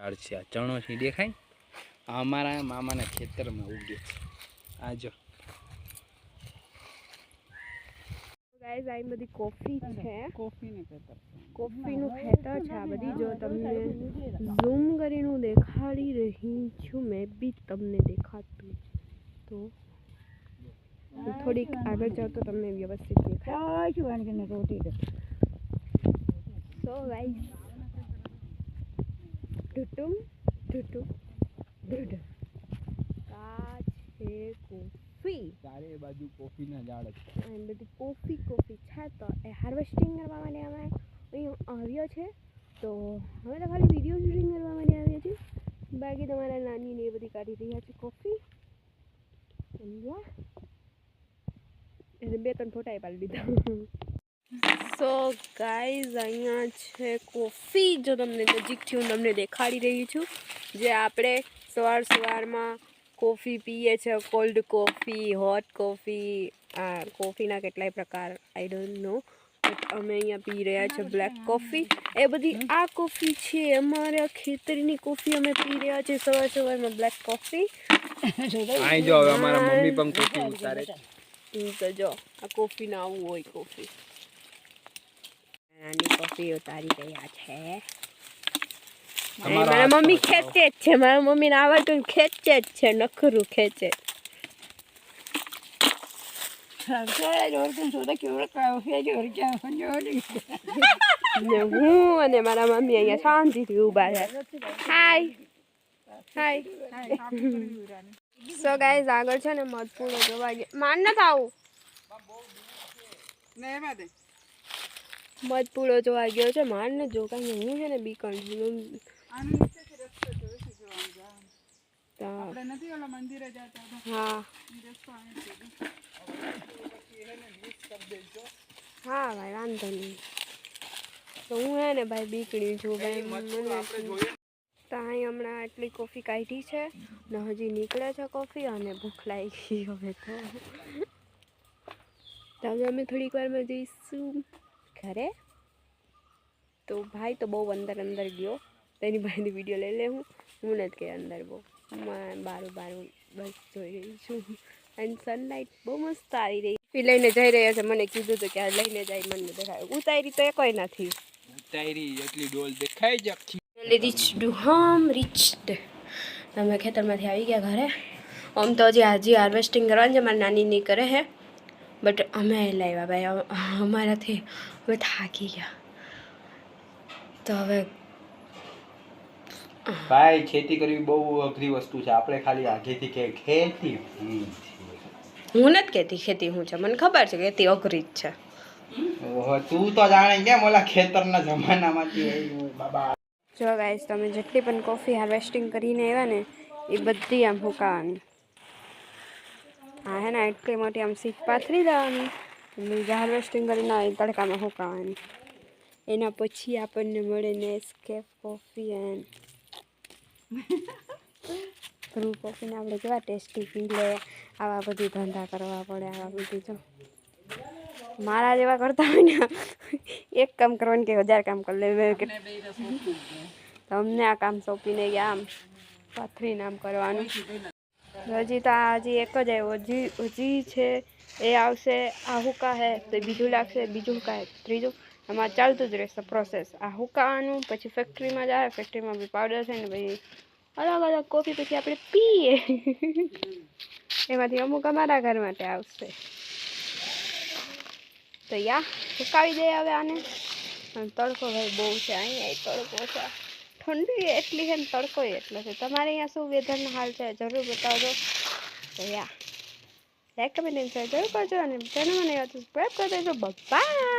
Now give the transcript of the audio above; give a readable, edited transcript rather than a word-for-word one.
ઝાડ છે આ ચણોથી દેખાય આ અમારા મામાના ખેતરમાં ઉગે છે આ જો ગાઈસ આ બધી કોફી છે કોફીનું ખેતર કોફીનું ખેતર છે આ બધી જો તમને ઝૂમ કરીને દેખાડી રહી છું મેં બી તમને દેખાતું તો થોડીક આગળ જાઓ તો તમને વ્યવસ્થિત દેખાય સો ગાઈસ ટુટુમ ટુટુ ડુડ આ છે કોફી ચારે બાજુ કોફીના ઝાડ છે અને બધી કોફી છે તો એ હાર્વેસ્ટિંગ કરવા માટે અમે અહીં આવ્યો છે તો હવે તો ખાલી વિડીયો શૂટિંગ કરવા માટે આવ્યા છે બાકી તમારા નાનીને એ બધી કાઢી રહ્યા છે કોફી સમજ્યા એને 2-3 ફોટા પાડી દીધા સો ગાઈઝ અહીંયા છે કોફી જો તમને નજીકથી હું તમને દેખાડી રહી છું જે આપણે સવારમાં કોફી પીએ છે કોલ્ડ કોફી હોટ કોફી આ કોફીના કેટલાય પ્રકાર આઈ ડોન્ટ નો બટ અમે અહીંયા પી રહ્યા છે બ્લેક કોફી એ બધી આ કોફી છે અમારા ખેતરની કોફી અમે પી રહ્યા છે સવારમાં બ્લેક કોફી અહીં જો હવે અમારા મમ્મી પણ કોફી ઉતારે તો જો આ કોફી ના આવું હોય કોફી નાની કોફી ઉતારી રહ્યા છે મારા મમ્મી ખેંચે જ છે મારા મમ્મીને આવડતું ખેંચે જ છે નખરું ખેંચે હું અને મારા મમ્મી અહીંયા શાંતિથી ઊભા છે હાય સો ગાઈઝ આગળ છે ને મધપૂડો જોવા ગયા માન નથી આવું મધપૂડો જોવા ગયો છે માન ને જો કાંઈ હું છે ને બીકણ હા ભાઈ વાંધો નહીં તો હું હે ને ભાઈ બીકણી છું ભાઈ તો અહીં હમણાં આટલી કોફી કાઢી છે ને હજી નીકળે છે કોફી અને ભૂખ લાગી હવે તો હવે અમે થોડીક વારમાં જઈશું ઘરે તો ભાઈ તો બહુ અંદર ગયો તેની ભાઈની વિડીયો લઈ લે હું નથી કે અંદર બહુ બારું બસ જોઈ રહી છું અને સનલાઇટ બહુ મસ્ત આવી રહી કોફી લઈને જઈ રહ્યા છે મને કીધું હતું કે આ લઈને જાય મને દેખાય ઉતારી તો એકોય નથી ઉતારી એટલી ડોલ દેખાય જ રીચડ અમે ખેતરમાંથી આવી ગયા ઘરે આમ તો હજી હાર્વેસ્ટિંગ કરવાનું છે મારી નાની નહીં કરે છે બટ અમે લાવ્યા ભાઈ અમારાથી હવે થાકી ગયા તો હવે ભાઈ ખેતી કરવી બહુ અઘરી વસ્તુ છે આપણે ખાલી આગેથી કે ખેતી હું નથી કહેતી ખેતી શું છે મને ખબર છે ખેતી અઘરી જ છે તું તો જાણે કેમ ઓલા ખેતરના જમાનામાંથી બાબા જો ગાઈસ તમે જેટલી પણ કોફી હાર્વેસ્ટિંગ કરીને આવ્યા ને એ બધી આમ હુકાવાની હા હે ને એટલી મોટી આમ સીટ પાથરી દેવાની બીજા હાર્વેસ્ટિંગ કરીને આવે તડકામાં હુકાવાની એના પછી આપણને મળે નેસ્કેફ કોફી એન્ડ ધ્રુવ કોફીને આપણે કેવા ટેસ્ટી પી લે આવા બધી ધંધા કરવા પડે આવા બધી જો મારા જેવા કરતા હોય ને એક કામ કરવાનું કે 1000 કામ કરી લે તમને આ કામ સોંપીને ગયા આમ પાથરીને આમ કરવાનું હજી તો હજી એક જ આવ્યો હજી છે એ આવશે આ હુકા હે તો બીજું લાગશે બીજું હુકા હે ત્રીજું આમાં ચાલતું જ રહેશે પ્રોસેસ આ હુકાવાનું પછી ફેક્ટરીમાં જાય ફેક્ટરીમાં બી પાવડર છે ને ભાઈ અલગ અલગ કોફી પછી આપણે પીએ એમાંથી અમુક અમારા ઘર માટે આવશે તો યા સુકાવી દે હવે આને અને તડકો ભાઈ બહુ છે અહીંયા તડકો છે ઠંડી એટલી છે ને તડકો એટલો છે તમારે અહીંયા શું વેધરનો હાલ છે જરૂર બતાવજો તો યા લાઈક કમેન્ટ જરૂર કરજો અને ચેનલમાં નહીં આવતું સબસ્ક્રાઈબ કરી દેજો બાય.